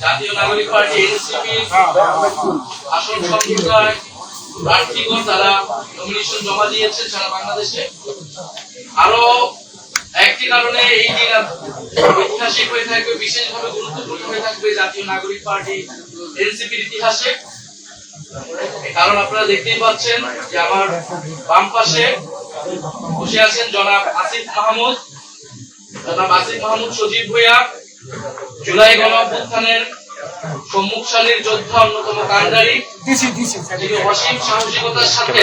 জাতীয় নাগরিক party NCP আসন সংখ্যায় প্রার্থীগণ তারা নমিনেশন জমা দিয়েছেন সারা বাংলাদেশে। আরো একটি কারণে এই দিন ঐতিহাসিক হয়ে থাকবে, বিশেষভাবে গুরুত্বপূর্ণ হয়ে থাকবে জাতীয় নাগরিক পার্টি এনসিপির ইতিহাসে। কারণ আপনারা দেখতেই পাচ্ছেন যে আমার বাম পাশে বসে আছেন জনাব আসিফ মাহমুদ। জনাব আসিফ মাহমুদ সজীব ভূঁইয়া জুলাই গণঅভ্যুত্থানের সম্মুখসারির যোদ্ধা, অন্যতম কাণ্ডারি, যিনি অসীম সাহসিকতার সাথে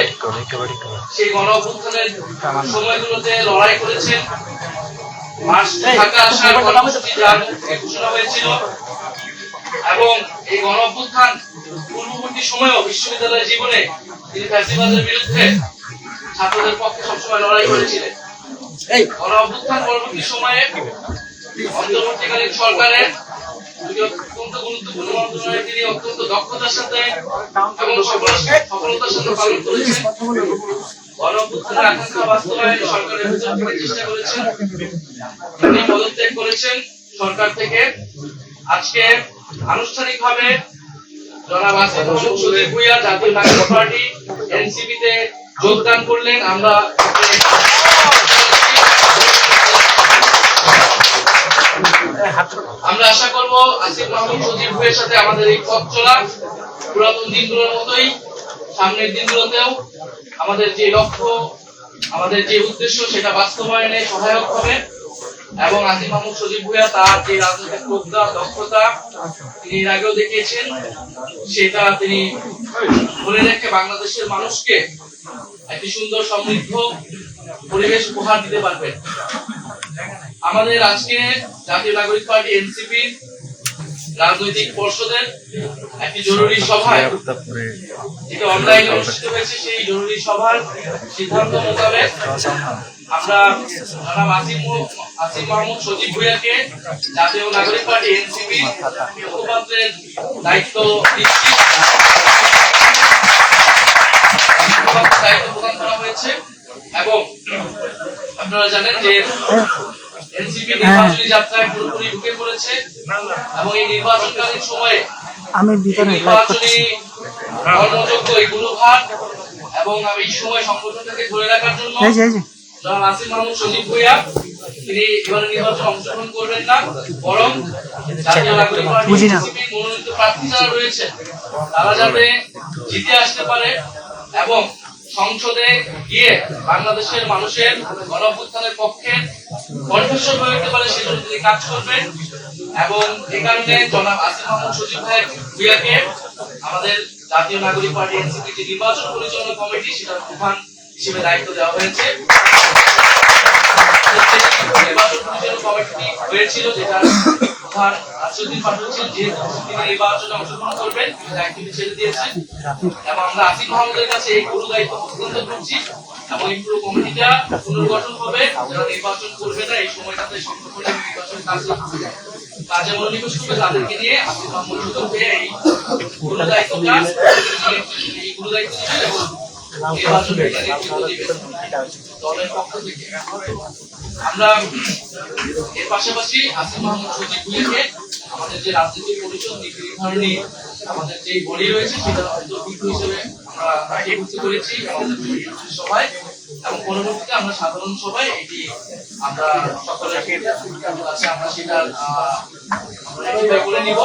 সেই গণঅভ্যুত্থানের সময়গুলোতে লড়াই করেছেন। ঢাকা আসার কর্মসূচি যার মুখে ঘোষণা হয়েছিল এবং এই গণঅভ্যুত্থান পূর্ববর্তী সময়েও বিশ্ববিদ্যালয় জীবনে তিনি ফ্যাসিবাদের বিরুদ্ধে ছাত্রদের পক্ষে সবসময় লড়াই করেছিলেন। এই গণঅভ্যুত্থান পরবর্তী সময়ে অন্তর্বর্তীকালীন সরকারের অত্যন্ত গুরুত্বপূর্ণ মন্ত্রণালয়ে তিনি অত্যন্ত দক্ষতার সাথে এবং সফলতার সাথে পালন করেছেন। গণঅভ্যুত্থানের আকাঙ্ক্ষা বাস্তবায়নে সরকারের ভিতর থেকে চেষ্টা করেছেন। তিনি পদত্যাগ করেছেন সরকার থেকে। আজকে আনুষ্ঠানিকভাবে জনাব আসিফ মাহমুদ সজীব ভূঁইয়া জাতীয় নাগরিক পার্টি এনসিপি তে যোগদান করলেন। আমরা আশা করব আসিফ মাহমুদ সজীব ভূঁইয়ার সাথে আমাদের এই পথ চলা পুরাতন দিনগুলোর মতোই সামনের দিনগুলোতেও আমাদের যে লক্ষ্য, আমাদের যে উদ্দেশ্য সেটা বাস্তবায়নে সহায়ক হবে এবং আসিফ মাহমুদ সজীব ভূঁইয়া তার যে রাজনৈতিক প্রজ্ঞা, দক্ষতা তিনি এর আগেও দেখিয়েছেন, সেটা তিনি ধরে রেখে বাংলাদেশের মানুষকে একটি সুন্দর সমৃদ্ধ পরিবেশ উপহার দিতে পারবেন। আমাদের আজকে জাতীয় নাগরিক পার্টি এনসিপি রাজনৈতিক পর্ষদের একটি জরুরি সভায়, যেটা অনলাইনে অনুষ্ঠিত হয়েছে, সেই জরুরি সভার সিদ্ধান্ত মোতাবেক আমরা জনাব আসিফ মাহমুদ সজীব ভূঁইয়াকে জাতীয় নাগরিক পার্টি এনসিপি মুখপাত্রের দায়িত্ব দিচ্ছি। দায়িত্ব প্রদান করা হয়েছে এবং আপনারা জানেন যে এনসিপি নির্বাচনী যাত্রায় পুরোপুরি ঢুকে পড়েছে এবং এই নির্বাচনকালীন সময়ে নির্বাচনী কর্মযোগ্য এই গুরুভার এবং এই সময় সংগঠনটাকে ধরে রাখার জন্য জনাব আসিফ মাহমুদ সজীব ভূঁইয়া তিনি এবারে নির্বাচনে অংশগ্রহণ করবেন না, বরং জাতীয় নাগরিক পার্টি এনসিপি মনোনীত প্রার্থী যারা রয়েছে তারা যাতে জিতে আসতে পারে এবং সংসদে গিয়ে বাংলাদেশের মানুষের গণঅভ্যুত্থানের পক্ষে কণ্ঠস্বর হয়ে উঠতে পারে, সেজন্য তিনি কাজ করবেন। এবং এই কারণে জনাব আসিফ মাহমুদ সজীব ভূঁইয়াকে আমাদের জাতীয় নাগরিক পার্টি এনসিপি যে নির্বাচন পরিচালনা কমিটি সেটার প্রধান হিসেবে দায়িত্ব দেওয়া হয়েছে। নির্বাচন পরিচালনা কমিটি হয়েছিল যেটা প্রধান আসিফুদ্দিন পাটোয়ারি ছিলেন, যেহেতু তিনি নির্বাচনে অংশগ্রহণ করবেন দায়িত্ব ছেড়ে দিয়েছেন এবং আমরা আসিফ মাহমুদের কাছে এই গুরু দায়িত্ব হস্তান্তর করছি এবং এই পুরো কমিটিটা পুনর্গঠন হবে। যারা নির্বাচন করবে না এই সময়টাতে সংগঠনের নির্বাচনের কাজে মনোনিবেশ করবে তাদেরকে নিয়ে আসিফ মাহমুদ সজীব ভূঁইয়া এই গুরু দায়িত্বটা এবং দলের পক্ষ থেকে আমরা এর পাশাপাশি আসিফ মাহমুদ সজীব ভূঁইয়াকে আমাদের যে রাজনৈতিক পরিষদ নীতি নির্ধারণী আমাদের যে বডি রয়েছে সেটার অন্তর্ভুক্ত হিসেবে আমরা যুক্ত করেছি আমাদের সভায় এবং পরবর্তীতে আমরা সাধারণ সভায় এটি আমরা সকলের কাছে আমরা সেটা করে নিব।